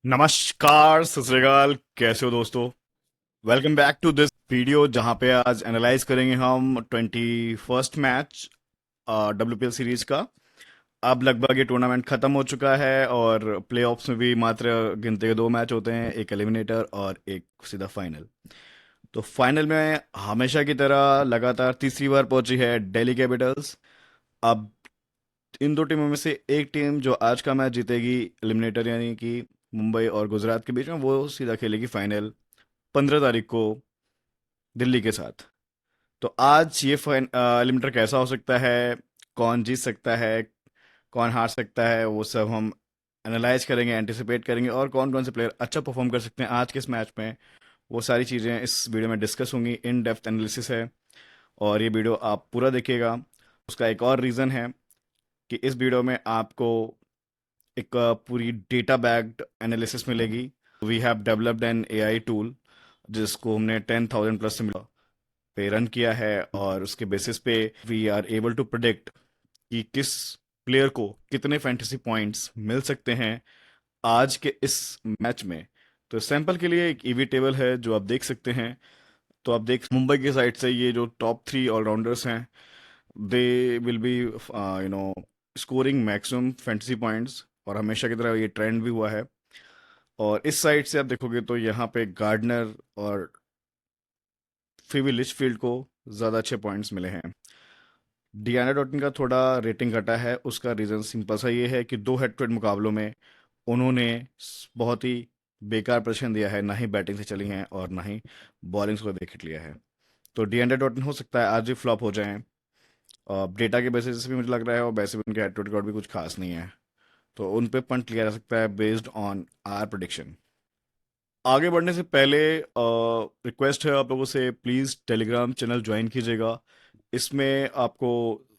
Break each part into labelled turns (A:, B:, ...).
A: नमस्कार, सत श्री अकाल। कैसे हो दोस्तों? Welcome back to this video जहां पे आज एनालाइज करेंगे हम 21st मैच WPL सीरीज का। अब लगभग ये टूर्नामेंट खत्म हो चुका है और प्लेऑफ्स में भी मात्र गिनते के दो मैच होते हैं, एक एलिमिनेटर और एक सीधा फाइनल। तो फाइनल में हमेशा की तरह लगातार तीसरी बार पहुंची है दिल्ली कैपिटल्स। अब इन दो टीमों में से एक टीम जो आज का मैच जीतेगी, एलिमिनेटर यानी कि मुंबई और गुजरात के बीच में, वो सीधा खेलेगी फाइनल 15 तारीख को दिल्ली के साथ। तो आज ये एलिमिनेटर कैसा हो सकता है, कौन जीत सकता है, कौन हार सकता है, वो सब हम एनालाइज करेंगे, एंटिसिपेट करेंगे, और कौन कौन से प्लेयर अच्छा परफॉर्म कर सकते हैं आज के इस मैच में। वो सारी चीज़ें इस वीडियो में डिस्कस होंगी। इन डेप्थ एनालिसिस है और ये वीडियो आप पूरा देखिएगा। उसका एक और रीज़न है कि इस वीडियो में आपको एक पूरी डेटा बैक्ड एनालिसिस मिलेगी। We have developed an AI tool जिसको हमने 10,000 प्लस से पे रन किया है, और उसके बेसिस पे we are able to predict कि किस प्लेयर को कितने फैंटेसी पॉइंट्स मिल सकते हैं आज के इस मैच में। तो सैंपल के लिए एक ईवी टेबल है जो आप देख सकते हैं। तो आप देख, मुंबई की साइड से ये जो टॉप थ्री ऑलराउंडर्स हैं, they will be scoring maximum fantasy points, और हमेशा की तरह ये ट्रेंड भी हुआ है। और इस साइड से आप देखोगे तो यहाँ पे गार्डनर और फिवी लिचफील्ड को ज़्यादा अच्छे पॉइंट्स मिले हैं। डियाना डॉटन का थोड़ा रेटिंग घटा है। उसका रीज़न सिंपल सा ये है कि दो हेड टू हेड मुकाबलों में उन्होंने बहुत ही बेकार प्रदर्शन दिया है, ना ही बैटिंग से चली हैं और ना ही बॉलिंग से विकेट लिया है। तो डियाना डॉटन हो सकता है आज भी फ्लॉप हो जाएं। डेटा के बेसिस भी मुझे लग रहा है, और वैसे भी उनके हेड टू हेड रिकॉर्ड भी कुछ खास नहीं है। तो उन पे पंट लिया जा सकता है बेस्ड ऑन आर प्रोडिक्शन। आगे बढ़ने से पहले रिक्वेस्ट है आप लोगों से, प्लीज़ टेलीग्राम चैनल ज्वाइन कीजिएगा। इसमें आपको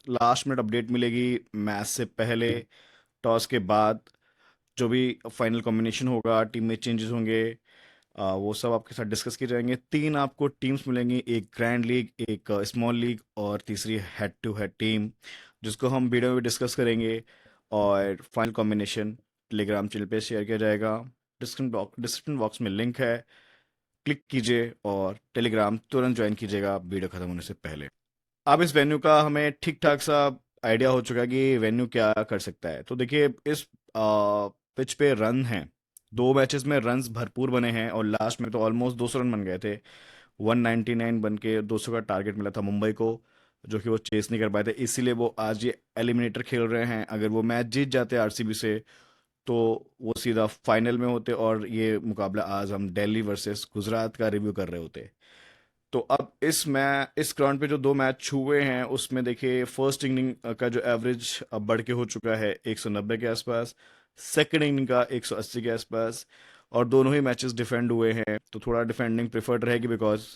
A: लास्ट मिनट अपडेट मिलेगी मैच से पहले, टॉस के बाद, जो भी फाइनल कॉम्बिनेशन होगा, टीम में चेंजेस होंगे, वो सब आपके साथ डिस्कस किए जाएंगे। तीन आपको टीम्स मिलेंगी, एक ग्रैंड लीग, एक स्मॉल लीग, और तीसरी हेड टू हेड टीम, जिसको हम वीडियो में डिस्कस करेंगे। और फाइनल कॉम्बिनेशन टेलीग्राम चैनल पे शेयर किया जाएगा। डिस्क्रिप्शन बॉक्स में लिंक है, क्लिक कीजिए और टेलीग्राम तुरंत ज्वाइन कीजिएगा वीडियो खत्म होने से पहले। अब इस वेन्यू का हमें ठीक ठाक सा आइडिया हो चुका है कि वेन्यू क्या कर सकता है। तो देखिए, इस पिच पे रन हैं, दो मैचेस में रन्स भरपूर बने हैं, और लास्ट में तो ऑलमोस्ट 200 रन बन गए थे। 199 बन के 200 का टारगेट मिला था मुंबई को, जो कि वो चेस नहीं कर पाए थे। इसीलिए वो आज ये एलिमिनेटर खेल रहे हैं। अगर वो मैच जीत जाते आरसीबी से, तो वो सीधा फाइनल में होते, और ये मुकाबला आज हम दिल्ली वर्सेस गुजरात का रिव्यू कर रहे होते। तो अब इस ग्राउंड पे जो दो मैच हुए हैं, उसमें देखिए फर्स्ट इनिंग का जो एवरेज अब बढ़ के हो चुका है 190 के आसपास, सेकंड इनिंग का 180 के आसपास, और दोनों ही मैचेस डिफेंड हुए हैं। तो थोड़ा डिफेंडिंग प्रेफर्ड रहेगी, बिकॉज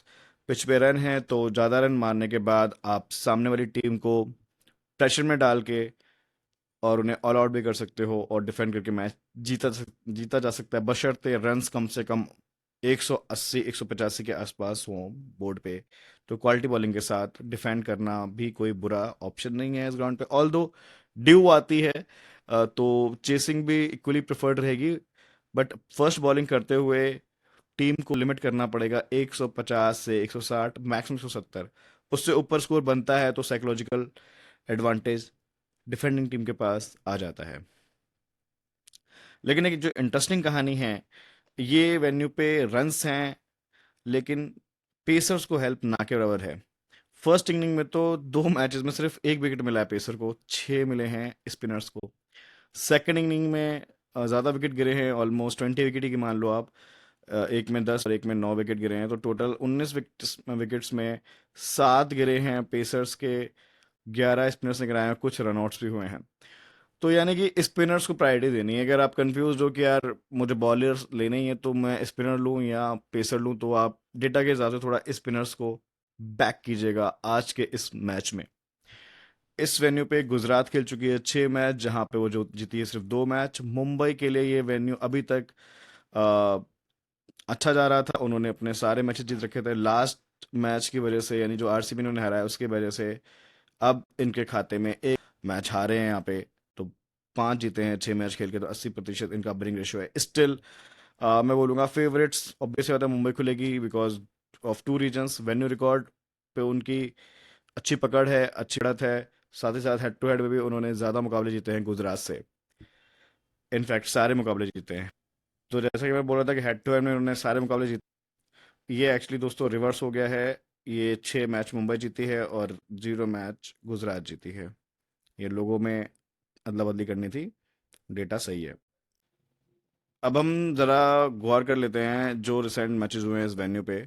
A: पिच पे रन है, तो ज़्यादा रन मारने के बाद आप सामने वाली टीम को प्रेशर में डाल के और उन्हें ऑल आउट भी कर सकते हो, और डिफेंड करके मैच जीता जा सकता है, बशर्ते रन्स कम से कम 180 185 के आसपास हो बोर्ड पे। तो क्वालिटी बॉलिंग के साथ डिफेंड करना भी कोई बुरा ऑप्शन नहीं है इस ग्राउंड पे। ऑल दो ड्यू आती है, तो चेसिंग भी इक्वली प्रेफर्ड रहेगी। बट फर्स्ट बॉलिंग करते हुए टीम को लिमिट करना पड़ेगा 150 से 160, मैक्सिमम 170। उससे ऊपर स्कोर बनता है तो साइकोलॉजिकल एडवांटेज डिफेंडिंग टीम के पास आ जाता है। लेकिन एक जो इंटरेस्टिंग कहानी है, ये वेन्यू पे रन्स हैं, लेकिन पेसर्स को हेल्प ना के बराबर है। फर्स्ट इनिंग में तो दो मैचेस में सिर्फ एक विकेट मिला है पेसर को, छह मिले हैं स्पिनर्स को। सेकंड इनिंग में ज़्यादा विकेट गिरे हैं, ऑलमोस्ट 20 विकेट ही की मान लो आप। एक में 10 और एक में 9 विकेट गिरे हैं, तो टोटल 19 विकेट्स में सात गिरे हैं पेसर्स के, 11 स्पिनर्स ने गिराए हैं, कुछ रनआउट्स भी हुए हैं। तो यानी कि स्पिनर्स को प्रायोरिटी देनी है। अगर आप कंफ्यूज हो कि यार मुझे बॉलर्स लेने ही है, तो मैं स्पिनर लूं या पेसर लूं, तो आप डेटा के हिसाब से थोड़ा स्पिनर्स को बैक कीजिएगा आज के इस मैच में। इस वेन्यू पे गुजरात खेल चुकी है 6 मैच, जहां पे वो जो जीती है सिर्फ 2 मैच। मुंबई के लिए ये वेन्यू अभी तक आ, अच्छा जा रहा था, उन्होंने अपने सारे मैचेस जीत रखे थे। लास्ट मैच की वजह से, यानी जो आरसीबी ने उन्हें हराया उसकी वजह से, अब इनके खाते में एक मैच हारे हैं यहाँ पे। तो 5 जीते हैं 6 मैच खेल के, तो 80% इनका विनिंग रेशियो है। स्टिल मैं बोलूँगा फेवरेट्स ऑब्वियसली बात है मुंबई खुलेगी because of two reasons. Venue record पे उनकी अच्छी पकड़ है, अच्छी बढ़त है। साथ ही साथ हेड टू हेड में भी उन्होंने ज़्यादा मुकाबले जीते हैं गुजरात से। इनफैक्ट सारे मुकाबले जीते हैं। तो जैसा कि मैं बोल रहा था कि हेड टू हेड में उन्होंने सारे मुकाबले जीते। ये एक्चुअली दोस्तों रिवर्स हो गया है। ये 6 मैच मुंबई जीती है और 0 मैच गुजरात जीती है। ये लोगों में अदला बदली करनी थी। डेटा सही है। अब हम ज़रा गौर कर लेते हैं जो रिसेंट मैचेस हुए हैं इस वेन्यू पे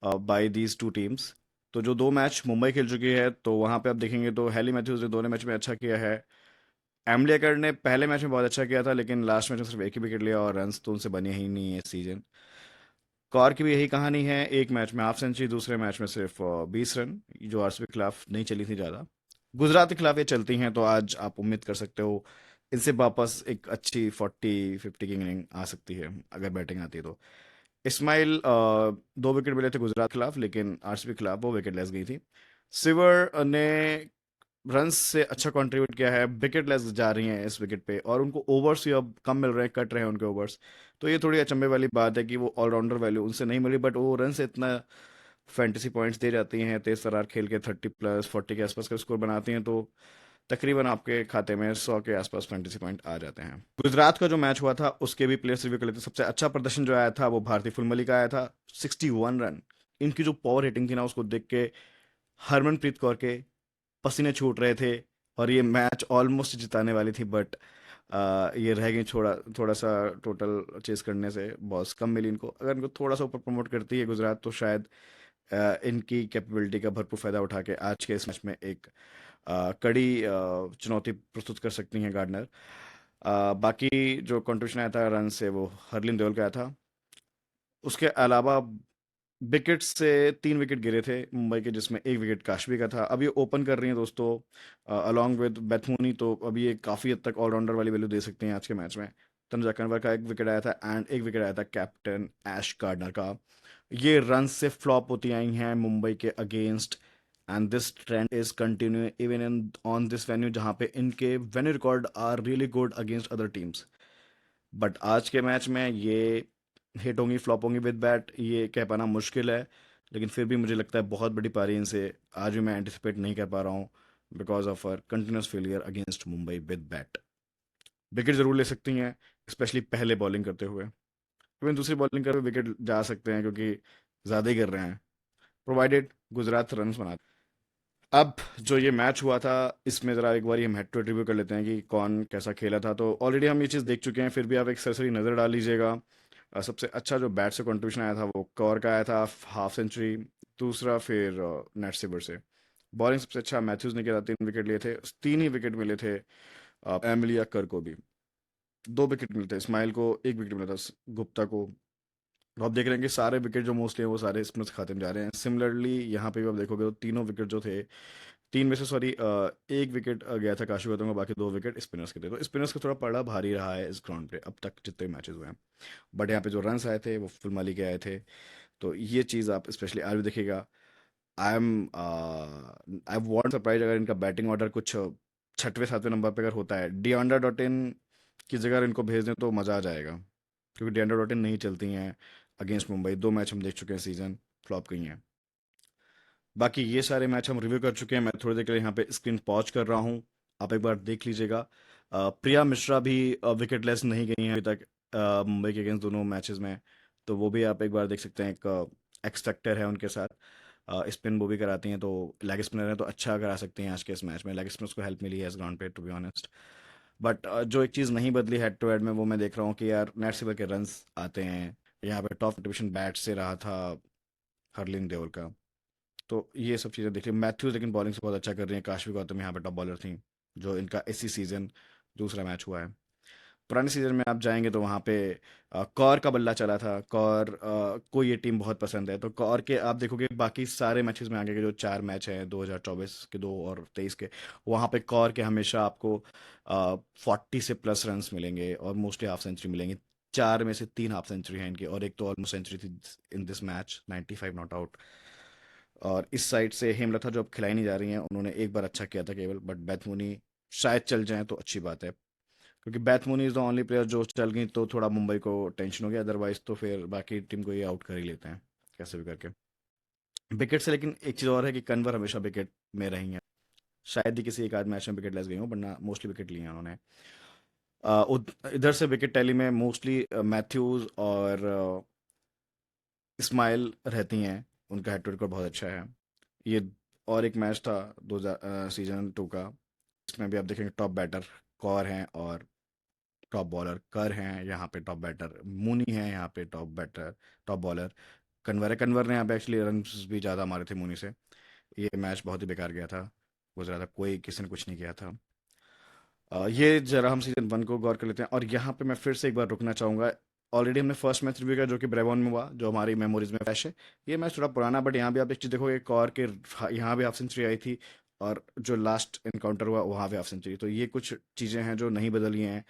A: बाय दीज टू टीम्स। तो जो 2 मैच मुंबई खेल चुकी है तो वहाँ पे आप देखेंगे तो हैली मैथ्यूज ने दोनों मैच में अच्छा किया है। एमली अकर ने पहले मैच में बहुत अच्छा किया था लेकिन लास्ट मैच में सिर्फ एक ही विकेट लिया और रन्स तो उनसे बने ही नहीं है इस सीजन। कौर की भी यही कहानी है, एक मैच में हाफ सेंचुरी, दूसरे मैच में सिर्फ 20 रन, जो आरसीबी के खिलाफ नहीं चली थी ज़्यादा। गुजरात के खिलाफ ये चलती हैं तो आज आप उम्मीद कर सकते हो इनसे वापस एक अच्छी 40-50 की इनिंग आ सकती है अगर बैटिंग आती है तो। इस्माइल 2 विकेट मिले थे गुजरात के खिलाफ लेकिन आरसीबी के खिलाफ वो विकेट लेस गई थी। सिवर ने रन से अच्छा कंट्रीब्यूट किया है, विकेट लेस जा रही हैं इस विकेट पे और उनको ओवर्स भी अब कम मिल रहे हैं, कट रहे हैं उनके ओवर्स। तो ये थोड़ी अचंभे वाली बात है कि वो ऑलराउंडर वैल्यू उनसे नहीं मिली बट वो रन से इतना फैंटेसी पॉइंट्स दे जाती हैं, तेज तर्रार खेल के 30+40 के आसपास का स्कोर बनाती हैं तो तकरीबन आपके खाते में 100 के आसपास फैंटेसी पॉइंट आ जाते हैं। गुजरात का जो मैच हुआ था उसके भी प्लेयर्स रिव्यू कर लेते हैं। सबसे अच्छा प्रदर्शन जो आया था वो भारती फुलमली का आया था, 61 रन। इनकी जो पावर हिटिंग थी ना उसको देख के हरमनप्रीत कौर के पसीने छूट रहे थे और ये मैच ऑलमोस्ट जिताने वाली थी बट ये रह गई थोड़ा थोड़ा सा टोटल चेस करने से। बॉस कम मिली इनको, अगर इनको थोड़ा सा ऊपर प्रमोट करती है गुजरात तो शायद इनकी कैपेबिलिटी का भरपूर फायदा उठा के आज के इस मैच में एक कड़ी चुनौती प्रस्तुत कर सकती हैं गार्डनर। बाकी जो कंट्रीब्यूशन आया था रन से वो हरलिन देओल का आया था। उसके अलावा विकेट से 3 विकेट गिरे थे मुंबई के जिसमें एक विकेट काशवी का था। अब ये ओपन कर रही हैं दोस्तों अलॉन्ग विद बैथमूनी, तो अभी ये काफ़ी हद तक ऑलराउंडर वाली वैल्यू दे सकते हैं आज के मैच में। तनुजा कन्वर का एक विकेट आया था एंड एक विकेट आया था कैप्टन ऐश गार्डनर का। ये रन से फ्लॉप होती आई हैं मुंबई के against and this trend is continue even in on this venue जहाँ पे इनके venue record are really good against other teams. But आज के मैच में ये हिट होंगी फ्लॉप होंगी विद बैट ये कह पाना मुश्किल है। लेकिन फिर भी मुझे लगता है बहुत बड़ी पारी इनसे आज भी मैं एंटिसिपेट नहीं कर पा रहा हूँ because of uh continuous failure against Mumbai with bat. Wicket जरूर ले सकती हैं स्पेशली पहले बॉलिंग करते हुए, इवन दूसरी बॉलिंग कर विकेट जा सकते हैं क्योंकि ज़्यादा ही कर रहे हैं प्रोवाइडेड गुजरात रन बनाते। अब जो ये मैच हुआ था इसमें ज़रा एक बार हम हेड टू हेड रिव्यू कर लेते हैं कि कौन कैसा खेला था। तो ऑलरेडी हम ये चीज़ देख चुके हैं फिर भी आप एक सरसरी नज़र डाल लीजिएगा। सबसे अच्छा जो बैट से कंट्रीब्यूशन आया था वो कौर का आया था, हाफ सेंचुरी। दूसरा फिर नेट सेवर से। बॉलिंग सबसे अच्छा मैथ्यूज ने किया था, 3 विकेट लिए थे। 3 ही विकेट मिले थे एमिलिया कर को भी। 2 विकेट मिले थे इस्माइल को, एक विकेट मिला था गुप्ता को। तो आप देख रहे हैं कि सारे विकेट जो मोस्टली हैं वो सारे स्पिनर्स के खाते में जा रहे हैं। सिमिलरली यहाँ पे भी आप देखोगे तो तीनों विकेट जो थे, तीन में से सॉरी एक विकेट गया था काशी वर्धन का, बाकी 2 विकेट स्पिनर्स के थे। तो स्पिनर्स का थोड़ा पड़ा भारी रहा है इस ग्राउंड पे अब तक जितने मैचेस हुए हैं। बट यहाँ पे जो रन्स आए थे वो फुल माली के आए थे। तो ये चीज़ आप स्पेशली आज भी देखिएगा। आई वॉन्ट सरप्राइज अगर इनका बैटिंग ऑर्डर कुछ छठवें सातवें नंबर पे अगर होता है, डियांडर डॉट इन की जगह इनको भेज दें तो मज़ा आ जाएगा क्योंकि डियांडर डॉट इन नहीं चलती हैं अगेंस्ट मुंबई। 2 मैच हम देख चुके हैं सीजन, फ्लॉप गई हैं। बाकी ये सारे मैच हम रिव्यू कर चुके हैं। मैं थोड़ी देर के लिए यहाँ पे स्क्रीन पॉज कर रहा हूँ, आप एक बार देख लीजिएगा। प्रिया मिश्रा भी विकेट लेस नहीं गई हैं अभी तक मुंबई के अगेंस्ट दोनों मैचेस में। तो वो भी आप एक बार देख सकते हैं, एक एक्स फैक्टर है उनके साथ। स्पिन वो भी कराती हैं तो लेग स्पिनर है तो अच्छा करा सकती हैं आज के इस मैच में। लेग स्पिनर्स को हेल्प मिली है इस ग्राउंड पे टू बी ऑनेस्ट। बट जो एक चीज़ नहीं बदली हेड टू हेड में वो मैं देख रहा हूँ कि यार नेट सिवर के रन्स आते हैं। यहाँ पे टॉप डिविजन बैट से रहा था हरलिन देओल का। तो ये सब चीज़ें देख ली। मैथ्यूज लेकिन बॉलिंग से बहुत अच्छा कर रही हैं। काशवी गौतम यहाँ पे टॉप बॉलर थी जो इनका इसी सीज़न दूसरा मैच हुआ है। पुराने सीजन में आप जाएंगे तो वहाँ पे कौर का बल्ला चला था। कौर को ये टीम बहुत पसंद है तो कौर के आप देखोगे बाकी सारे मैचेस में आगे के जो 4 मैच हैं 2024 के 2 और 23 के, वहाँ पे कौर के हमेशा आपको 40 से प्लस रन्स मिलेंगे और मोस्टली हाफ सेंचुरी मिलेंगी। 4 में से 3 हाफ सेंचुरी हैं इनकी और एक तो ऑलमोस्ट सेंचुरी थी in this match, 95 not out. और इस साइड से हेमलता जो अब खिलाई नहीं जा रही हैं, उन्होंने एक बार अच्छा किया था केवल, बट बैथमुनी शायद चल जाएं तो अच्छी बात है। क्योंकि Beth Mooney is the only player जो चल गई तो थोड़ा मुंबई को टेंशन हो गया, अदरवाइज तो फिर बाकी टीम को ये आउट कर ही लेते हैं कैसे भी करके विकेट से। लेकिन एक चीज़ और है कि कन्वर हमेशा विकेट में रही हैं, शायद ही किसी एक आध मैच में विकेट लेस गई हो, वरना मोस्टली विकेट लिए हैं उन्होंने। इधर से विकेट टैली में मोस्टली मैथ्यूज और इस्माइल रहती हैं, उनका हेड टू रिकॉर्ड बहुत अच्छा है। ये और एक मैच था 2000 सीजन 2 का, इसमें भी आप देखेंगे टॉप बैटर कौर हैं और टॉप बॉलर कर हैं, यहाँ पे टॉप बैटर मुनी है, यहाँ पे top batter top bowler Kanwar है। कन्वर ने यहाँ पे एक्चुअली रन भी ज़्यादा मारे थे मुनी से। ये मैच बहुत ही बेकार गया था, गुजरा था, कोई किसी ने कुछ नहीं किया था। ये जरा हम सीजन 1 को गौर कर लेते हैं, और यहाँ पे मैं फिर से एक बार रुकना चाहूँगा। ऑलरेडी हमने फर्स्ट मैच रिव्यू किया जो कि ब्रेबॉन में हुआ, जो हमारी मेमोरीज में फ्रेश है। ये मैच थोड़ा पुराना, बट यहाँ भी आप एक चीज़ देखोगे, कौर के यहाँ भी हाफ सेंचुरी आई थी, और जो लास्ट इनकाउंटर हुआ वहाँ भी हाफ सेंचुरी, तो ये कुछ चीज़ें हैं जो नहीं बदली हैं।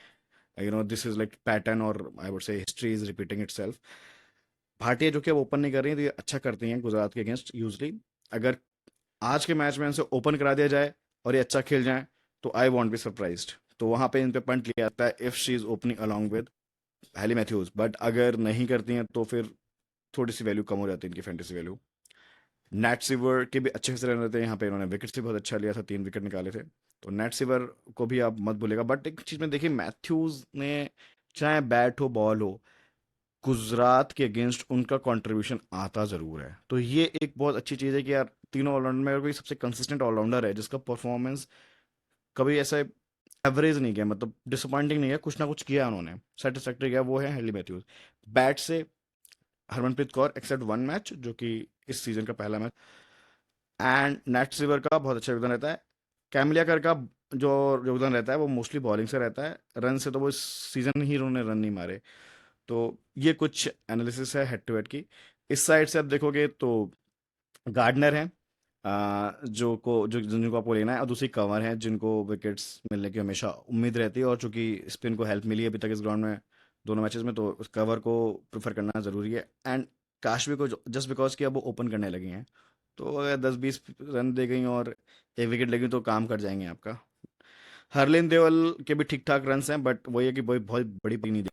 A: दिस इज लाइक पैटर्न, और I would say history is repeating itself. Bhatia जो कि अब ओपन नहीं कर रही है, तो ये अच्छा करती हैं गुजरात के अगेंस्ट यूजली। अगर आज के मैच में इनसे ओपन करा दिया जाए और ये अच्छा खेल जाए, तो आई वॉन्ट बी सरप्राइज्ड। तो वहां पे इन पे पंट लिया जाता है if she is opening along with Hayley Matthews. But अगर नहीं करती हैं तो फिर थोड़ी सी वैल्यू कम हो जाती है इनकी फैंटेसी वैल्यू। नेट सिवर के भी अच्छे खासे रन रहते हैं, यहाँ पे इन्होंने विकेट से बहुत अच्छा लिया था, 3 विकेट निकाले थे। तो नेट सिवर को भी आप मत भूलेगा। बट एक चीज में देखिए, मैथ्यूज ने चाहे बैट हो बॉल हो, गुजरात के अगेंस्ट उनका कंट्रीब्यूशन आता जरूर है। तो ये एक बहुत अच्छी चीज़ है कि यार तीनों ऑलराउंडर में अगर कोई सबसे कंसिस्टेंट ऑलराउंडर है जिसका परफॉर्मेंस कभी ऐसा एवरेज नहीं गया, मतलब डिसअपॉइंटिंग नहीं है, कुछ ना कुछ किया उन्होंने, सेटिस्फैक्टरी गया, वो है हेली मैथ्यूज। बैट से हरमनप्रीत कौर एक्सेप्ट 1 मैच जो कि इस सीजन का पहला मैच, एंड नेट सिवर का बहुत अच्छा योगदान रहता है। कैमलियाकर का जो योगदान रहता है वो मोस्टली बॉलिंग से रहता है, रन से तो वो इस सीजन ही उन्होंने रन नहीं मारे। तो ये कुछ एनालिसिस है हेड टू हेड की। इस साइड से आप देखोगे तो गार्डनर हैं, जिनको आपको लेना है, और दूसरी कंवर हैं जिनको विकेट्स मिलने की हमेशा उम्मीद रहती है, और चूंकि स्पिन को हेल्प मिली है अभी तक इस ग्राउंड में दोनों मैचेस में, तो उस कवर को प्रेफर करना ज़रूरी है। एंड काशवी को जस्ट बिकॉज कि अब वो ओपन करने लगी हैं, तो अगर 10-20 रन दे गई और 1 विकेट लगी तो काम कर जाएंगे आपका। हरलिन देवल के भी ठीक ठाक रन हैं, बट वही है कि बहुत बड़ी पिक नहीं।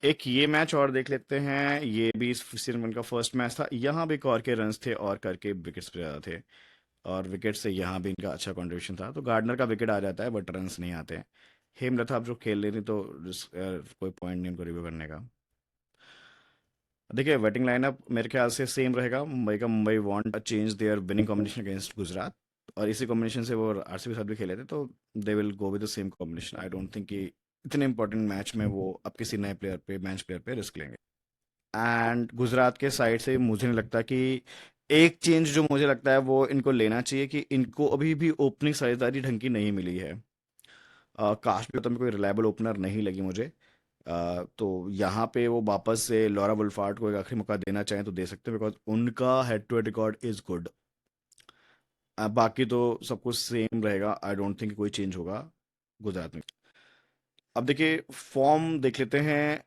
A: एक ये मैच और देख लेते हैं, ये भी इस सीजन 1 का फर्स्ट मैच था, यहाँ भी कौर के रन्स थे और करके विकेट्स पे ज़्यादा थे, और विकेट से यहाँ भी इनका अच्छा कंट्रीब्यूशन था। तो गार्डनर का विकेट आ जाता है बट रन्स नहीं आते हैं। हेमलता आप जो खेल रही थी, तो कोई पॉइंट नहीं उनको रिव्यू करने का। देखिए बैटिंग लाइनअप मेरे ख्याल से सेम रहेगा मुंबई का। Mumbai want change their winning combination against Gujarat, और इसी कॉम्बिनेशन से वो आरसीबी के साथ भी खेले थे, तो they will go with the same combination. I don't think कि इतने इंपॉर्टेंट मैच में वो अब किसी नए प्लेयर पे, बेंच प्लेयर पे रिस्क लेंगे। एंड गुजरात के साइड से मुझे नहीं लगता कि, एक चेंज जो मुझे लगता है वो इनको लेना चाहिए कि इनको अभी भी ओपनिंग साझेदारी ढंग की नहीं मिली है। काश भी तो कोई रिलायबल ओपनर नहीं लगी मुझे। तो यहाँ पे वो वापस से लॉरा वुल्फार्ड को एक आखिरी मौका देना चाहें तो दे सकते हैं, बिकॉज उनका head to head record is good. बाकी तो सब कुछ सेम रहेगा, आई डोंट थिंक कोई चेंज होगा गुजरात में। अब देखिए फॉर्म देख लेते हैं।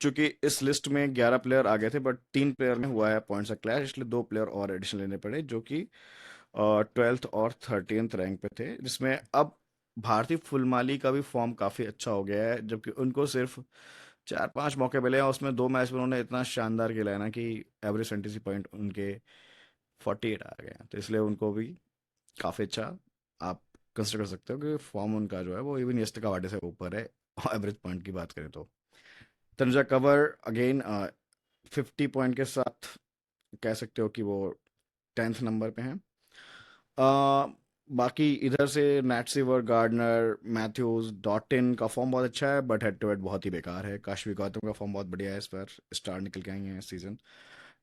A: चूंकि इस लिस्ट में 11 प्लेयर आ गए थे, बट 3 प्लेयर में हुआ है पॉइंट्स का क्लैश, इसलिए 2 प्लेयर और एडिशनल लेने पड़े, जो कि 12th और 13th रैंक पे थे, जिसमें अब भारतीय फुलमाली का भी फॉर्म काफ़ी अच्छा हो गया है, जबकि उनको सिर्फ 4-5 मौके मिले हैं, उसमें 2 मैच में उन्होंने इतना शानदार खेला है ना कि एवरेज फैंटेसी पॉइंट उनके 48 आ गए हैं, तो इसलिए उनको भी काफ़ी अच्छा आप कंसिडर कर सकते हो कि फॉर्म उनका जो है वो इवन यस्ट का वाटे से ऊपर है एवरेज पॉइंट की बात करें तो। तनुजा कवर अगेन 50 पॉइंट के साथ कह सकते हो कि वो 10th नंबर पे हैं। बाकी इधर से नैट सिवर, गार्डनर, मैथ्यूज, डॉटिन का फॉर्म बहुत अच्छा है, बट हेड टू हेड बहुत ही बेकार है। काशवी गौतम का फॉर्म बहुत बढ़िया है, इस पर स्टार निकल के आई हैं इस सीजन।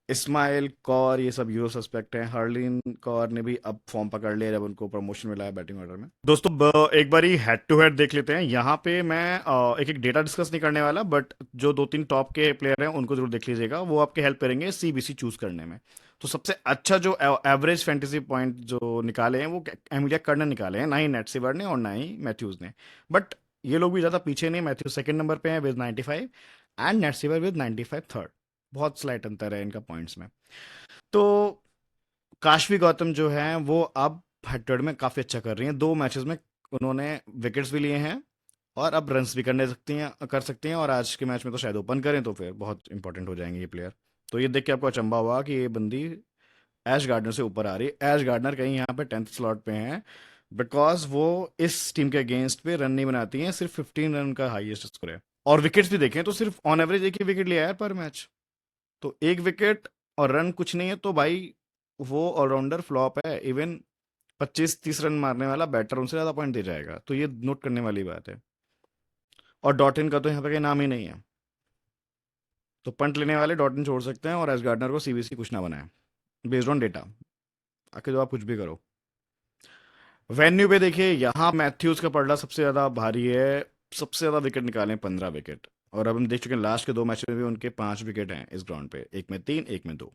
A: इस्माइल कौर ये सब यूरो सस्पेक्ट हैं। हर्लिन कौर ने भी अब फॉर्म पकड़ लिया जब उनको प्रमोशन मिला है बैटिंग ऑर्डर में। दोस्तों एक बारी हेड टू हेड देख लेते हैं। यहाँ पे मैं एक एक डेटा डिस्कस नहीं करने वाला, बट जो 2-3 टॉप के प्लेयर हैं उनको जरूर देख लीजिएगा, वो आपके हेल्प करेंगे सीबीसी चूज करने में। तो सबसे अच्छा जो एवरेज फैंटेसी पॉइंट जो निकाले हैं वो एमिलिया कर्नल ने निकाले हैं, ना ही नेट सिवर ने और ना ही मैथ्यूज ने। बट ये लोग भी ज़्यादा पीछे नहीं, मैथ्यूज सेकंड नंबर पे हैं with 95, and Nat Sciver with 95 third. बहुत स्लाइट अंतर है इनका पॉइंट्स में। तो काशवी गौतम जो है वो अब हेड टू हेड में काफ़ी अच्छा कर रही हैं। 2 मैचेस में उन्होंने विकेट्स भी लिए हैं, और अब रन्स भी कर सकते हैं, और आज के मैच में तो शायद ओपन करें, तो फिर बहुत इंपॉर्टेंट हो जाएंगे ये प्लेयर। तो ये देख के आपको अचंभा हुआ कि ये बंदी ऐश गार्डनर से ऊपर आ रही है। ऐश गार्डनर कहीं यहाँ पे 10th स्लॉट पे हैं, बिकॉज वो इस टीम के अगेंस्ट पे रन नहीं बनाती हैं, सिर्फ 15 रन का हाईएस्ट स्कोर है। और विकेट्स भी देखें तो सिर्फ ऑन एवरेज एक ही विकेट लिया है पर मैच। तो एक विकेट और रन कुछ नहीं है, तो भाई वो ऑलराउंडर फ्लॉप है। इवन 25-30 रन मारने वाला बैटर उनसे ज़्यादा पॉइंट दे जाएगा, तो ये नोट करने वाली बात है। और डॉट इन का तो यहाँ पे कोई नाम ही नहीं है, तो पंट लेने वाले डॉट इन छोड़ सकते हैं और एस गार्डनर को सीबीसी कुछ ना बनाए बेस्ड ऑन डेटा। आखिर तो आप कुछ भी करो। वेन्यू पे देखिए, यहाँ मैथ्यूज का पलड़ा सबसे ज़्यादा भारी है। सबसे ज़्यादा विकेट निकाले 15 विकेट, और अब हम देख चुके हैं लास्ट के 2 मैच में भी उनके 5 विकेट हैं इस ग्राउंड पे, एक में 3 एक में 2।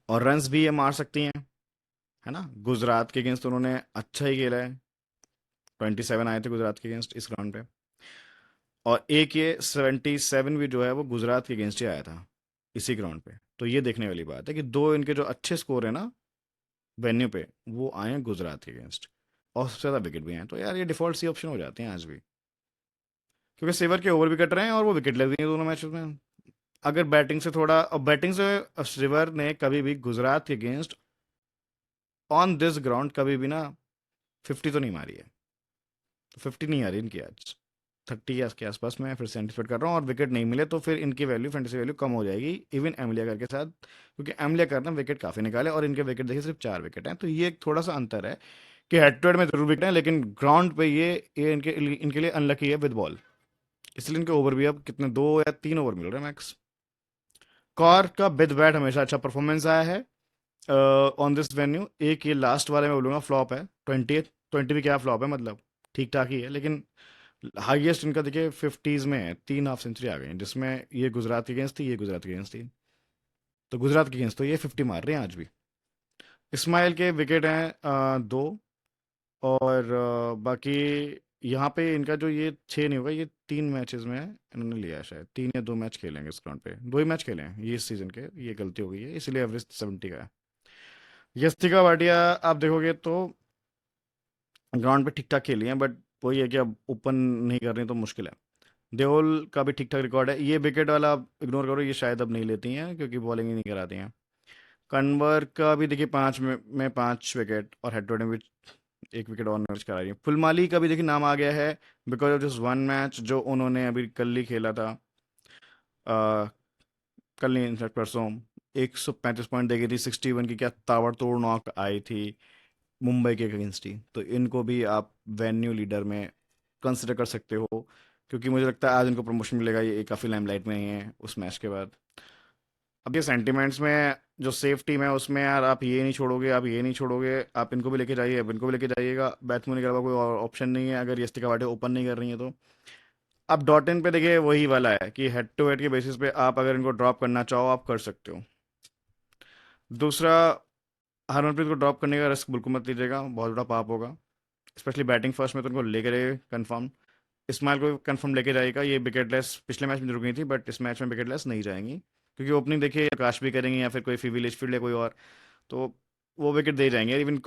A: और रन्स भी ये मार सकती हैं, है ना। गुजरात के अगेंस्ट उन्होंने अच्छा ही खेला है, 27 आए थे गुजरात के अगेंस्ट इस ग्राउंड पे। और एक ये 77 भी जो है वो गुजरात के अगेंस्ट ही आया था इसी ग्राउंड पे। तो ये देखने वाली बात है कि दो इनके जो अच्छे स्कोर है ना वेन्यू पे, वो आए हैं गुजरात के अगेंस्ट, और सबसे ज़्यादा विकेट भी हैं। तो यार ये डिफॉल्ट सी ऑप्शन हो जाते हैं आज भी, क्योंकि सेवर के ओवर भी कट रहे हैं और वो विकेट ले रही हैं दोनों मैचेस में। अगर बैटिंग से थोड़ा, और बैटिंग से सिवर ने कभी भी गुजरात के अगेंस्ट ऑन दिस ग्राउंड कभी भी ना 50 तो नहीं मारी है। तो 50 नहीं आ रही इनकी आज, 30 के आसपास मैं फिर से एंटिसिपेट कर रहा हूँ। और विकेट नहीं मिले तो फिर इनकी वैल्यू, फैंटेसी वैल्यू कम हो जाएगी इवन एमलिया कर के साथ, क्योंकि एमलिया कर ना विकेट काफ़ी निकाले और इनके विकेट देखिए सिर्फ 4 विकेट हैं। तो ये एक थोड़ा सा अंतर है कि हेड टू हेड में जरूर विकेट है, लेकिन ग्राउंड पे ये इनके लिए अनलकी है विद बॉल, इसलिए इनके ओवर भी अब कितने, 2 या 3 ओवर मिल रहे हैं मैक्स। कॉर का विद बैट हमेशा अच्छा परफॉर्मेंस आया है ऑन दिस वेन्यू। एक ये लास्ट वाले में बोलूँगा फ्लॉप है, 20 भी क्या फ्लॉप है, मतलब ठीक ठाक ही है, लेकिन हाईएस्ट इनका देखिए 50s में है, 3 हाफ सेंचुरी आ गई हैं, जिसमें ये गुजरात के अगेंस्ट थी, ये गुजरात के अगेंस्ट थी। तो गुजरात के अगेंस्ट तो ये 50 मार रहे हैं आज भी। इस्माइल के विकेट हैं 2, और बाकी यहाँ पे इनका जो ये 6 नहीं होगा, ये 3 मैचेस में इन्होंने लिया है, शायद 3 या 2 मैच खेलेंगे इस ग्राउंड पे, 2 ही मैच खेले हैं ये इस सीजन के, ये गलती हो गई है, इसलिए एवरेज 70 का है। यस्तिका वाडिया आप देखोगे तो ग्राउंड पे ठीक ठाक खेली हैं, बट वही है कि अब ओपन नहीं कर रही तो मुश्किल है। देओल का भी ठीक ठाक रिकॉर्ड है, ये विकेट वाला आप इग्नोर करो, ये शायद अब नहीं लेती हैं क्योंकि बॉलिंग ही नहीं कराती हैं। कन्वर का भी देखिए 5 विकेट, और हेड टू हेड में भी 1 विकेट और नॉच करा रही है। फुलमाली का भी देखिए नाम आ गया है because of this one match जो उन्होंने अभी कल ही खेला था। आ, कल नहीं, इनफैक्ट परसों 135 पॉइंट दे गई थी, 61 की क्या ताबड़तोड़ नॉक आई थी मुंबई के अगेंस्ट ही। तो इनको भी आप वेन्यू लीडर में कंसिडर कर सकते हो, क्योंकि मुझे लगता है आज इनको प्रमोशन मिलेगा, ये काफ़ी लाइमलाइट में ही है उस मैच के बाद। अब ये सेंटिमेंट्स में जो सेफ टीम है उसमें यार आप ये नहीं छोड़ोगे, आप ये नहीं छोड़ोगे, आप इनको भी लेके जाइए, अब इनको भी लेके जाइएगा। बैट्समैन के अलावा कोई और ऑप्शन नहीं है अगर यस्तिका वाटे ओपन नहीं कर रही है तो। अब डॉट इन पे देखिए वही वाला है कि हेड टू हेड के बेसिस पे आप अगर इनको ड्रॉप करना चाहो आप कर सकते हो। दूसरा, हरमनप्रीत को ड्रॉप करने का रिस्क बिल्कुल मत लीजिएगा, बहुत बड़ा पाप होगा, स्पेशली बैटिंग फर्स्ट में, तो उनको लेके जाइए कंफर्म। इस्माइल को कंफर्म लेके जाएगा, ये विकेटलेस पिछले मैच में रुक गई थी बट इस मैच में विकेटलेस नहीं जाएंगी, क्योंकि ओपनिंग देखिए आकाश भी करेंगे या फिर कोई फीवी लिचफील्ड या कोई और, तो वो विकेट दे जाएंगे। Even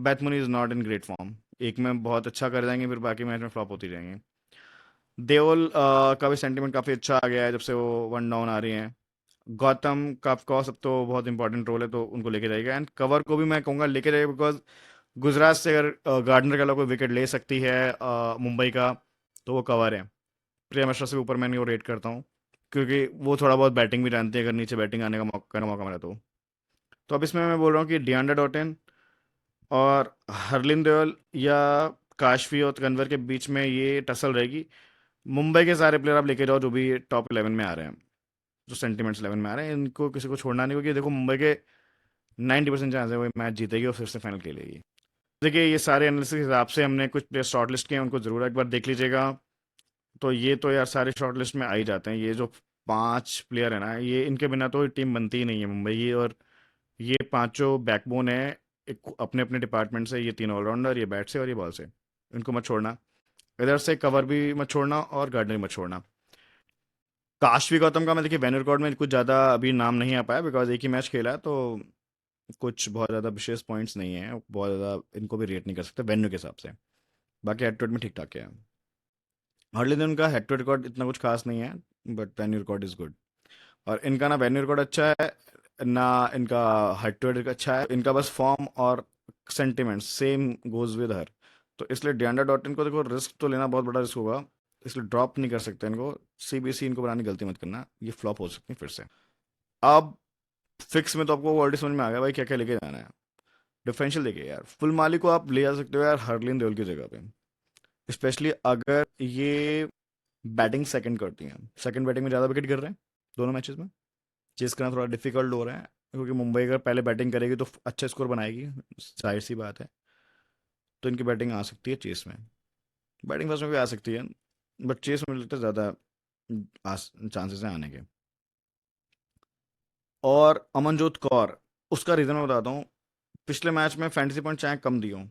A: batsman is not in great form, एक में बहुत अच्छा कर जाएंगे फिर बाकी मैच में फ्लॉप होती जाएंगे। देओल का भी सेंटीमेंट काफ़ी अच्छा आ गया है जब से वो वन डाउन आ रही हैं। गौतम का ऑफकोर्स अब तो बहुत इंपॉर्टेंट रोल है तो उनको लेके जाएगा, एंड कवर को भी मैं कहूँगा लेके जाएगा, बिकॉज गुजरात से अगर गार्डनर के अलावा कोई विकेट ले सकती है मुंबई का, तो वो कवर है। प्रिया मिश्रा से ऊपर मैं इनको रेट करता हूँ, क्योंकि वो थोड़ा बहुत बैटिंग भी जानती है अगर नीचे बैटिंग आने का मौका मिला तो अब इसमें मैं बोल रहा हूँ कि डियांडा डॉटेन और हरलिन देओल या काशवी और कन्वर के बीच में ये टसल रहेगी। मुंबई के सारे प्लेयर आप लेके जाओ जो भी टॉप 11 में आ रहे हैं, जो सेंटिमेंट्स 11 में आ रहे हैं, इनको किसी को छोड़ना नहीं, क्योंकि देखो मुंबई के 90% चांस है वो मैच जीतेगी और फिर से फाइनल खेलेगी। देखिए ये सारे एनालिसिस के हिसाब से हमने कुछ प्लेयर शॉर्ट लिस्ट किए हैं, उनको ज़रूर एक बार देख लीजिएगा। तो ये तो यार सारे शॉर्ट लिस्ट में आ ही जाते हैं, ये जो 5 प्लेयर है ना, ये इनके बिना तो टीम बनती ही नहीं है मुंबई की। और ये पांचों बैकबोन है एक अपने अपने डिपार्टमेंट से, ये 3 ऑलराउंडर, ये बैट से और ये बॉल से, इनको मत छोड़ना। इधर से कवर भी मत छोड़ना और गार्डनर भी मत छोड़ना। काशवी गौतम का मैं देखिए वेन्यू रिकॉर्ड में कुछ ज़्यादा अभी नाम नहीं आ पाया, बिकॉज एक ही मैच खेला है, तो कुछ बहुत ज़्यादा विशेष पॉइंट्स नहीं है, बहुत ज़्यादा इनको भी रेट नहीं कर सकते वेन्यू के हिसाब से। बाकी एटीट्यूड में ठीक ठाक है। हर्ली उनका हेड टू रिकॉर्ड इतना कुछ खास नहीं है, but venue record is good. और इनका ना वेन्यू रिकॉर्ड अच्छा है, ना इनका हेड टू हेड अच्छा है। इनका बस फॉर्म और sentiment same goes with her. तो इसलिए डियांडा डॉट को देखो, रिस्क तो लेना बहुत बड़ा रिस्क होगा, इसलिए ड्रॉप नहीं कर सकते इनको। सीबीसी इनको बनाने की गलती मत करना, ये फ्लॉप हो सकती है फिर से। अब फिक्स में तो आपको ऑलरेडी समझ में आ गया भाई क्या क्या लेके जाना है। डिफरेंशियल देखिए यार, फुल माली को आप ले जा सकते हो यार हरलीन देओल की जगह पे, स्पेशली अगर ये बैटिंग सेकंड करती हैं। सेकंड बैटिंग में ज़्यादा विकेट गिर रहे हैं दोनों मैचेस में, चेस करना थोड़ा डिफिकल्ट हो रहा है, क्योंकि मुंबई अगर पहले बैटिंग करेगी तो अच्छा स्कोर बनाएगी, जाहिर सी बात है। तो इनकी बैटिंग आ सकती है चेस में, बैटिंग फर्स्ट में भी आ सकती है, बट चेस में मुझे लगता है ज़्यादा चांसेस हैं आने के। और अमनजोत कौर, उसका रीज़न मैं बताता हूँ। पिछले मैच में फैंटेसी पॉइंट चाहे कम दिए हों,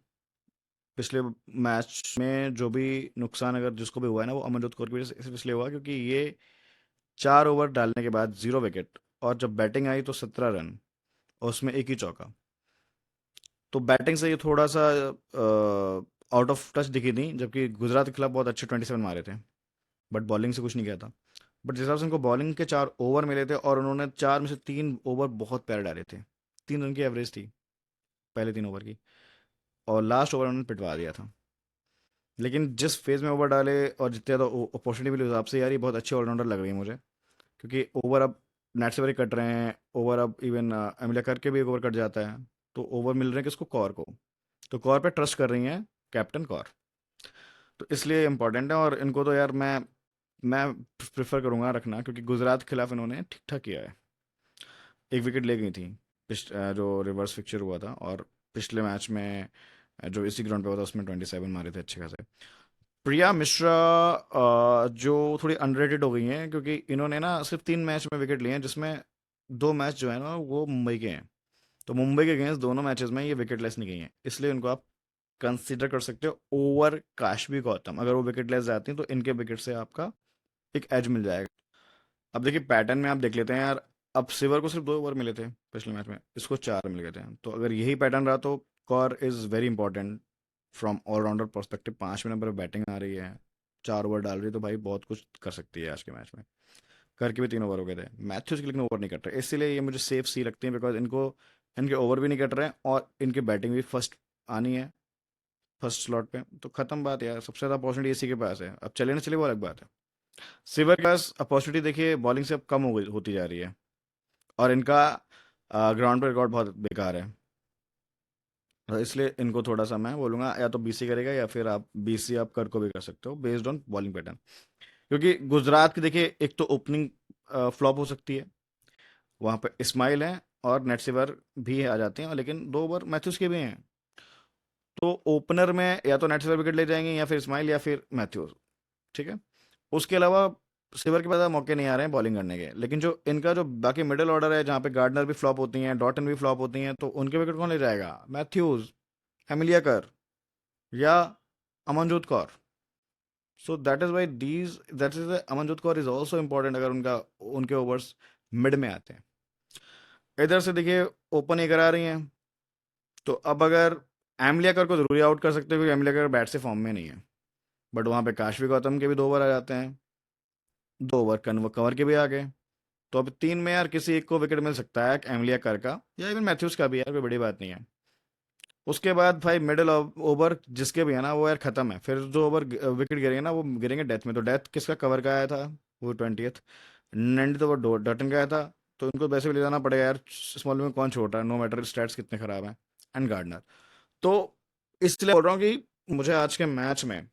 A: पिछले मैच में जो भी नुकसान अगर जिसको भी हुआ है ना, वो अमनजोत कौर की वजह से इसलिए हुआ क्योंकि ये 4 ओवर डालने के बाद 0 विकेट, और जब बैटिंग आई तो 17 रन, और उसमें एक ही चौका। तो बैटिंग से ये थोड़ा सा आउट ऑफ टच दिखी थी, जबकि गुजरात के खिलाफ बहुत अच्छे 27 मारे थे, बट बॉलिंग से कुछ नहीं किया था। बट जिस हिसाब से उनको बॉलिंग के 4 ओवर मिले थे, और उन्होंने 4 में से 3 ओवर बहुत प्यारे डाले थे, 3 रन की एवरेज थी पहले 3 ओवर की, और लास्ट ओवर उन्होंने पिटवा दिया था। लेकिन जिस फेज में ओवर डाले और जितने ज़्यादा अपॉर्चुनिटी मिली, उस हिसाब से यार ये बहुत अच्छे ऑलराउंडर लग रही है मुझे, क्योंकि ओवर अब नेट से कट रहे हैं, ओवर अब इवन एमिलिया करके भी एक ओवर कट जाता है, तो ओवर मिल रहे हैं किसको, कौर को। तो कौर पे ट्रस्ट कर रही हैं कैप्टन कौर, तो इसलिए इम्पोर्टेंट है। और इनको तो यार मैं प्रेफर करूंगा रखना, क्योंकि गुजरात के खिलाफ इन्होंने ठीक ठाक किया है, एक विकेट ले गई थी जो रिवर्स फिक्चर हुआ था, और पिछले मैच में जो इसी ग्राउंड पे हुआ था उसमें 27 मारे थे अच्छे खासे। प्रिया मिश्रा जो थोड़ी अंडररेटेड हो गई हैं, क्योंकि इन्होंने ना सिर्फ 3 मैच में विकेट लिए हैं, जिसमें 2 मैच जो है ना वो मुंबई के हैं। तो मुंबई के अगेंस्ट दोनों मैचेस में ये विकेट लेस नहीं गई हैं, इसलिए इनको आप कंसीडर कर सकते हो ओवर काशवी गौतम। अगर वो विकेट लेस जाती हैं तो इनके विकेट से आपका एक एज मिल जाएगा। अब देखिए पैटर्न में आप देख लेते हैं यार, अब सिवर को सिर्फ 2 ओवर मिले थे पिछले मैच में, इसको 4 मिल गए थे। तो अगर यही पैटर्न रहा तो Kaur is very important from allrounder perspective. 5वें नंबर पर बैटिंग आ रही है, 4 ओवर डाल रही है, तो भाई बहुत कुछ कर सकती है आज के मैच में। करके भी 3 ओवर हो गए थे मैथ्यूज के, लेकिन ओवर नहीं कट रहे, इसीलिए ये मुझे सेफ सी लगती है, बिकॉज इनको इनके ओवर भी नहीं कट रहे हैं, और इनकी बैटिंग भी फर्स्ट आनी है, फर्स्ट स्लॉट पे। तो खत्म बात यार, सबसे ज़्यादा अपॉर्चुनिटी इसी के पास है, अब चले ना चले वो अलग बात है। सिवर के पास अपॉर्चुनिटी देखिए बॉलिंग से अब कम होती जा रही है, और इनका ग्राउंड पर रिकॉर्ड बहुत बेकार है। तो इसलिए इनको थोड़ा सा मैं बोलूँगा या तो बीसी करेगा, या फिर आप बीसी आप कर को भी कर सकते हो बेस्ड ऑन बॉलिंग पैटर्न। क्योंकि गुजरात की देखिए एक तो ओपनिंग फ्लॉप हो सकती है, वहाँ पे इस्माइल हैं और नेट सिवर भी आ जाते हैं, लेकिन 2 ओवर मैथ्यूज के भी हैं। तो ओपनर में या तो नेट सिवर विकेट ले जाएंगे, या फिर इस्माइल, या फिर मैथ्यूज, ठीक है। उसके अलावा सिवर के पास मौके नहीं आ रहे हैं बॉलिंग करने के, लेकिन जो इनका जो बाकी मिडिल ऑर्डर है, जहाँ पे गार्डनर भी फ्लॉप होती हैं, डॉटन भी फ्लॉप होती हैं, तो उनके विकेट कौन ले जाएगा, मैथ्यूज, एमिलिया कर, या Amanjot Kaur. So that is why these that is Amanjot Kaur is also important अगर उनका उनके ओवर्स मिड में आते हैं। इधर से देखिए ओपन ही करा रही हैं, तो अब अगर एमिलिया कर को जरूरी आउट कर सकते हो, क्योंकि एमिलिया कर बैट से फॉर्म में नहीं है, बट वहाँ पे काशवी गौतम के भी 2 ओवर आ जाते हैं, 2 ओवर कवर के भी आ गए। तो अब 3 में यार किसी एक को विकेट मिल सकता है, एमिलिया कर का या इवन मैथ्यूज का भी, यार कोई बड़ी बात नहीं है। उसके बाद भाई मिडिल ओवर जिसके भी है ना वो यार खत्म है, फिर जो ओवर विकेट गिरेंगे ना वो गिरेंगे डेथ में। तो डेथ किसका कवर का आया था, वो 20th 90 तो वो डॉटन का आया था। तो इनको वैसे भी ले जाना पड़ेगा यार, स्मॉल में कौन छोड़ रहा है, नो मैटर स्टैट्स कितने खराब हैं, एंड गार्डनर। तो इसलिए बोल रहा हूँ कि मुझे आज के मैच में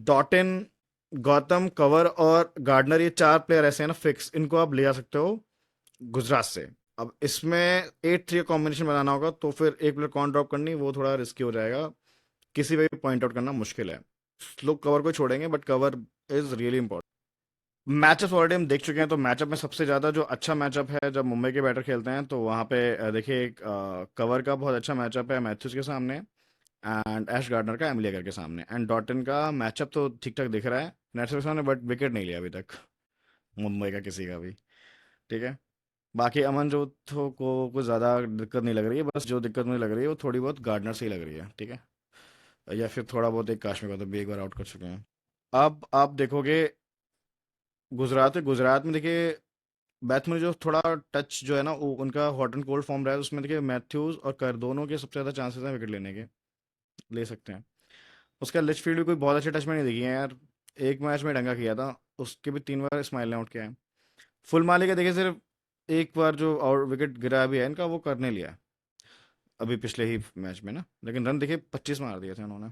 A: डॉटन, गौतम, कवर और गार्डनर, ये 4 प्लेयर ऐसे हैं ना फिक्स, इनको आप ले जा सकते हो गुजरात से। अब इसमें 8-3 कॉम्बिनेशन बनाना होगा, तो फिर एक प्लेयर कौन ड्रॉप करनी वो थोड़ा रिस्की हो जाएगा, किसी पे भी पॉइंट आउट करना मुश्किल है। लोग कवर को छोड़ेंगे, but cover is really important. Matchup already हम देख चुके हैं, तो मैचअप में सबसे ज़्यादा जो अच्छा मैचअप है जब मुंबई के बैटर खेलते हैं, तो वहाँ पे देखिए एक कवर का बहुत अच्छा मैचअप है मैथ्यूज के सामने, एंड ऐश गार्डनर का एमिलिया के सामने, एंड डॉटन का मैचअप तो ठीक ठाक दिख रहा है नेट्स के सामने, बट विकेट नहीं लिया अभी तक मुंबई का किसी का भी, ठीक है। बाकी अमनजोत को कुछ ज़्यादा दिक्कत नहीं लग रही है, बस जो दिक्कत मुझे लग रही है वो थोड़ी बहुत गार्डनर से ही लग रही है, ठीक है। या फिर थोड़ा बहुत एक काश्मीर का तो भी एक बार आउट कर चुके हैं। अब आप देखोगे गुजरात में देखिए, बैथ में जो थोड़ा टच जो है ना, उनका हॉट एंड कोल्ड फॉर्म रहा है, उसमें देखिए मैथ्यूज और कर दोनों के सबसे ज़्यादा चांसेस हैं विकेट लेने के, ले सकते हैं। उसका लिचफील्ड भी कोई बहुत अच्छे टच में नहीं दिखी है यार। एक मैच में डंगा किया था, उसके भी 3 बार स्माइल ने आउट किया है। फुल माली का देखिए सिर्फ एक बार जो आउट विकेट गिरा भी है इनका, वो करने लिया है अभी पिछले ही मैच में ना, लेकिन रन देखिए 25 मार दिए थे उन्होंने।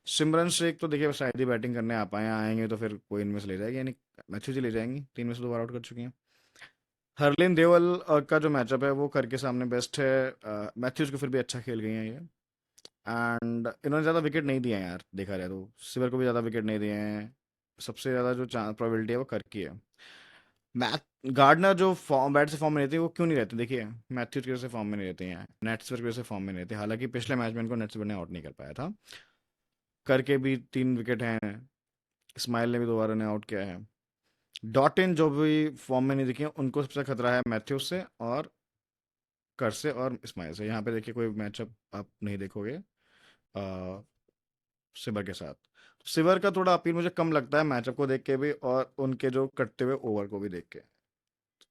A: सिमरन शेख तो देखिए शायद ही बैटिंग करने आ पाए, आएंगे तो फिर कोई इनमें से ले जाएगी, यानी मैथ्यूज ही ले जाएंगी, 3 में से 2 बार आउट कर चुकी हैं। हरलीन देवल का जो मैचअप है वो करके सामने बेस्ट है। मैथ्यूज को फिर भी अच्छा खेल गई हैं ये। एंड इन्होंने ज़्यादा विकेट नहीं दिए हैं यार, देखा जाए तो सिवर को भी ज़्यादा विकेट नहीं दिए हैं। सबसे ज़्यादा जो चांस प्रोबेबिलिटी है वो कर की है। मैथ गार्डनर जो फॉर्म बैट से फॉर्म में रहते हैं वो क्यों नहीं रहते, देखिए मैथ्यूज की वजह से फॉर्म में नहीं रहते हैं, नेट्सवर्क की वजह से फॉर्म में नहीं रहते, हालांकि पिछले मैच में इनको नेट्सवर्क ने आउट नहीं कर पाया था। करके भी 3 विकेट हैं, स्माइल ने भी 2 बार उन्हें आउट किया है। डॉट इन जो भी फॉर्म में नहीं दिखे हैं, उनको सबसे खतरा है मैथ्यूज से और कर से और इस्माइल से। यहाँ पे देखिए कोई मैचअप आप नहीं देखोगे सिवर के साथ। सिवर का थोड़ा अपील मुझे कम लगता है मैचअप को देख के भी, और उनके जो कटते हुए ओवर को भी देख के।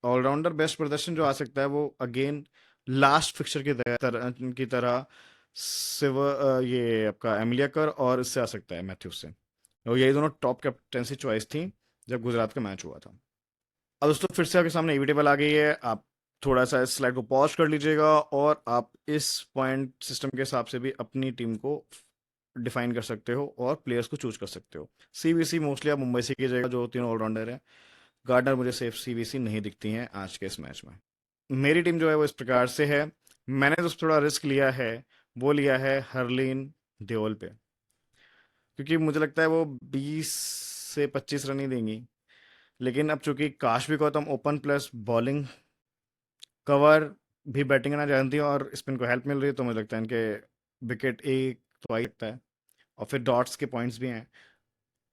A: ऑलराउंडर बेस्ट प्रदर्शन जो आ सकता है वो अगेन लास्ट फिक्सचर की तरह सिवर, ये आपका एमिलिया कर और इससे आ सकता है मैथ्यूज से। और यही दोनों टॉप कैप्टेंसी चॉइस थी जब गुजरात का मैच हुआ था। अब दोस्तों फिर से आपके सामने ईवी टेबल आ गई है, आप थोड़ा सा इस स्लाइड को पॉज कर लीजिएगा और आप इस पॉइंट सिस्टम के हिसाब से भी अपनी टीम को डिफाइन कर सकते हो और प्लेयर्स को चूज कर सकते हो। सीवीसी मोस्टली आप मुंबई से कीजिएगा, जो तीनों ऑलराउंडर है। गार्डनर मुझे सेफ सीवीसी नहीं दिखती हैं आज के इस मैच में। मेरी टीम जो है वो इस प्रकार से है। मैंने जो थोड़ा रिस्क लिया है वो लिया है हरलीन देओल पे, क्योंकि मुझे लगता है वो 20 से 25 रन ही देंगी। लेकिन अब चूंकि Kashvi Gautam open plus bowling cover भी बैटिंग करना जानती है और स्पिन को हेल्प मिल रही है, तो मुझे लगता है इनके विकेट एक तो आ ही सकता है, और फिर डॉट्स के पॉइंट्स भी हैं,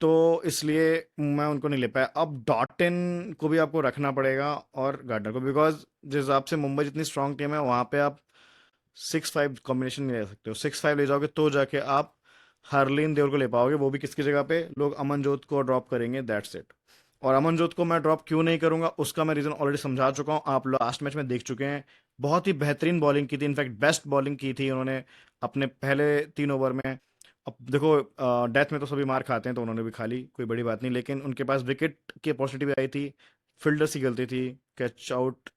A: तो इसलिए मैं उनको नहीं ले पाया। अब डॉट इन को भी आपको रखना पड़ेगा और गार्डनर को, बिकॉज जिस हिसाब से मुंबई जितनी स्ट्रांग टीम है वहाँ पे आप 6-5 कॉम्बिनेशन नहीं ले सकते हो। 6-5 ले जाओगे तो जाके आप हरलीन देओल को ले पाओगे, वो भी किसकी जगह पे, लोग अमनजोत को ड्रॉप करेंगे, दैट्स इट। और अमनजोत को मैं ड्रॉप क्यों नहीं करूंगा उसका मैं रीज़न ऑलरेडी समझा चुका हूँ, आप लास्ट मैच में देख चुके हैं। बहुत ही बेहतरीन बॉलिंग की थी, इनफैक्ट बेस्ट बॉलिंग की थी उन्होंने अपने पहले 3 ओवर में। अब देखो डेथ में तो सभी मार खाते हैं, तो उन्होंने भी खा ली, कोई बड़ी बात नहीं, लेकिन उनके पास विकेट की अपॉर्चुनिटी भी आई थी, फील्डर्स की गलती थी, कैच आउट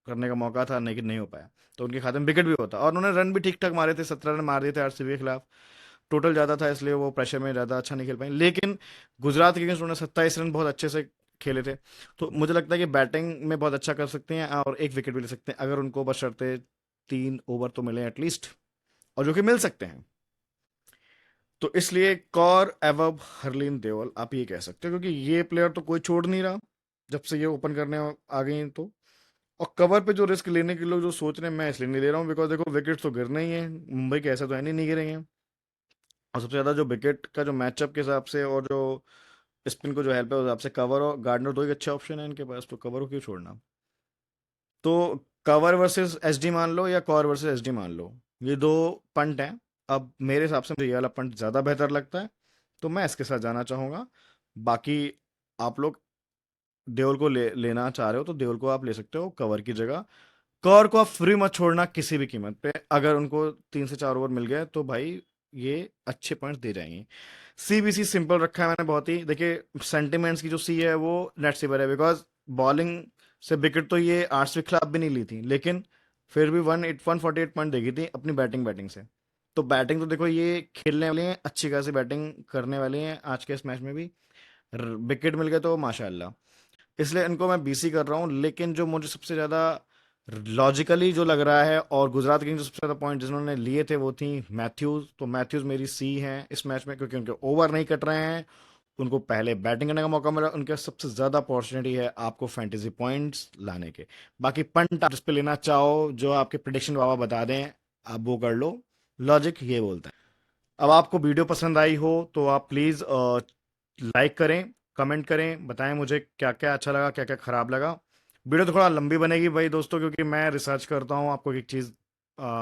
A: करने का मौका था लेकिन नहीं हो पाया, तो उनके खाते में विकेट भी होता। और उन्होंने रन भी ठीक ठाक मारे थे, 17 रन मार दिए थे आरसीबी के खिलाफ। टोटल ज़्यादा था इसलिए वो प्रेशर में ज़्यादा अच्छा नहीं खेल पाए, लेकिन गुजरात के अगेंस्ट उन्होंने 27 रन बहुत अच्छे से खेले थे। तो मुझे लगता है कि बैटिंग में बहुत अच्छा कर सकते हैं और एक विकेट भी ले सकते हैं, अगर उनको बशर्ते 3 ओवर तो मिले एटलीस्ट, और जो कि मिल सकते हैं। तो इसलिए कौर एवब हरलीन देओल आप ये कह सकते हो, क्योंकि ये प्लेयर तो कोई छोड़ नहीं रहा जब से ये ओपन करने आ गई हैं। तो और कवर पे जो रिस्क लेने के लोग जो सोच रहे हैं, मैं इसलिए नहीं ले रहा हूँ, बिकॉज देखो विकेट तो गिरना ही है, मुंबई के ऐसा तो है नहीं गिरेंगे। और सबसे ज़्यादा जो विकेट का जो मैचअप के हिसाब से और जो स्पिन को जो हेल्प है उस हिसाब से कवर और गार्डनर दो ही अच्छे ऑप्शन है इनके पास, तो कवर को क्यों छोड़ना। तो कवर वर्सेस एसडी मान लो या कवर वर्सेस एसडी मान लो, ये दो पंट हैं। अब मेरे हिसाब से मुझे ये वाला पंट ज़्यादा बेहतर लगता है, तो मैं इसके साथ जाना चाहूँगा। बाकी आप लोग देओल को लेना चाह रहे हो तो देओल को आप ले सकते हो कवर की जगह। कौर को आप फ्री मत छोड़ना किसी भी कीमत पे, अगर उनको 3 से 4 ओवर मिल गए तो भाई ये अच्छे पॉइंट्स दे जाएंगे। सीबीसी सिंपल रखा है मैंने बहुत ही, देखिए सेंटिमेंट्स की जो सी है वो नेट सेवर है, बिकॉज बॉलिंग से विकेट तो ये आरसीबी के खिलाफ भी नहीं ली थी, लेकिन फिर भी 148 पॉइंट देगी थी अपनी बैटिंग बैटिंग से। तो बैटिंग तो देखो ये खेलने वाले हैं, अच्छी खासी बैटिंग करने वाले हैं आज के इस मैच में भी, विकेट मिल गए तो माशाल्लाह। इसलिए इनको मैं बीसी कर रहा हूँ, लेकिन जो मुझे सबसे ज़्यादा लॉजिकली जो लग रहा है, और गुजरात किंग्स जो सबसे ज़्यादा पॉइंट जिन्होंने लिए थे वो थी मैथ्यूज, तो मैथ्यूज मेरी सी हैं इस मैच में, क्योंकि उनके ओवर नहीं कट रहे हैं, उनको पहले बैटिंग करने का मौका मिला, उनके सबसे ज़्यादा अपॉर्चुनिटी है आपको फैंटेसी पॉइंट्स लाने के। बाकी पंट आप जिस पे लेना चाहो, जो आपके प्रिडिक्शन बाबा बता दें, आप वो कर लो, लॉजिक ये बोलता है। अब आपको वीडियो पसंद आई हो तो आप प्लीज़ लाइक करें, कमेंट करें, बताएं मुझे क्या क्या अच्छा लगा, क्या क्या ख़राब लगा। वीडियो तो थोड़ा लंबी बनेगी भाई दोस्तों, क्योंकि मैं रिसर्च करता हूँ, आपको एक चीज़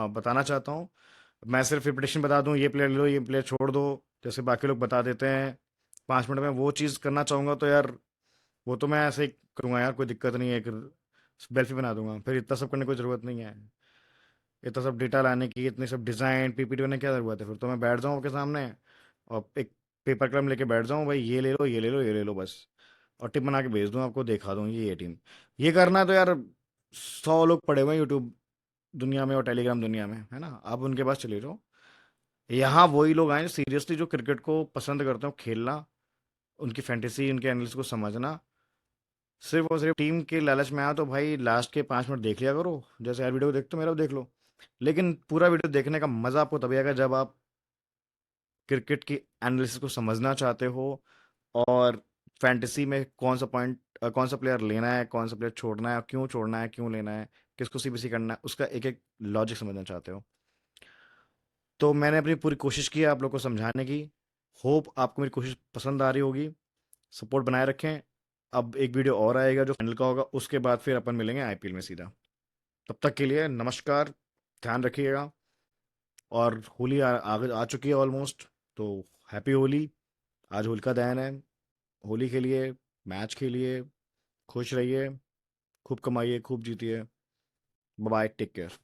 A: बताना चाहता हूँ। मैं सिर्फ प्रिपरेशन बता दूँ, ये प्लेयर ले लो, ये प्लेयर छोड़ दो, जैसे बाकी लोग बता देते हैं, 5 मिनट में वो चीज़ करना चाहूँगा तो यार वो तो मैं ऐसे ही करूँगा यार, कोई दिक्कत नहीं है, एक सेल्फी बना दूंगा, फिर इतना सब करने की कोई ज़रूरत नहीं है। इतना सब डेटा लाने की, इतने सब डिज़ाइन पीपीटी बनाने की क्या ज़रूरत है? फिर तो मैं बैठ जाऊँ आपके सामने और एक पेपर कलम लेके बैठ जाऊँ, भाई ये ले लो, ये ले लो, ये ले लो बस, और टिप बना के भेज दूँ आपको, दिखा दूँ ये टीम। ये करना है तो यार 100 लोग पड़े हुए हैं यूट्यूब दुनिया में और टेलीग्राम दुनिया में, है ना? आप उनके पास चले जाओ। यहाँ वही लोग आए सीरियसली जो क्रिकेट को पसंद करते हो खेलना, उनकी फैंटेसी, उनके एनालिसिस को समझना। सिर्फ और सिर्फ टीम के लालच में आया तो भाई लास्ट के 5 मिनट देख लिया करो, जैसे यार वीडियो देखते हो मेरा भी देख लो। लेकिन पूरा वीडियो देखने का मजा आपको तभी आएगा जब आप क्रिकेट की एनालिसिस को समझना चाहते हो, और फैंटेसी में कौन सा पॉइंट, कौन सा प्लेयर लेना है, कौन सा प्लेयर छोड़ना है, क्यों छोड़ना है, क्यों लेना है, किसको सीबीसी करना है, उसका एक एक लॉजिक समझना चाहते हो। तो मैंने अपनी पूरी कोशिश की है आप लोग को समझाने की। होप आपको मेरी कोशिश पसंद आ रही होगी। सपोर्ट बनाए रखें। अब एक वीडियो और आएगा जो फाइनल का होगा, उसके बाद फिर अपन मिलेंगे आईपीएल में सीधा। तब तक के लिए नमस्कार, ध्यान रखिएगा। और होली आ चुकी है ऑलमोस्ट, तो हैप्पी होली। आज होलिका दहन है। होली खेलिए, मैच खेलिए, खुश रहिए, खूब कमाइए, खूब जीतिए। Bye, take care.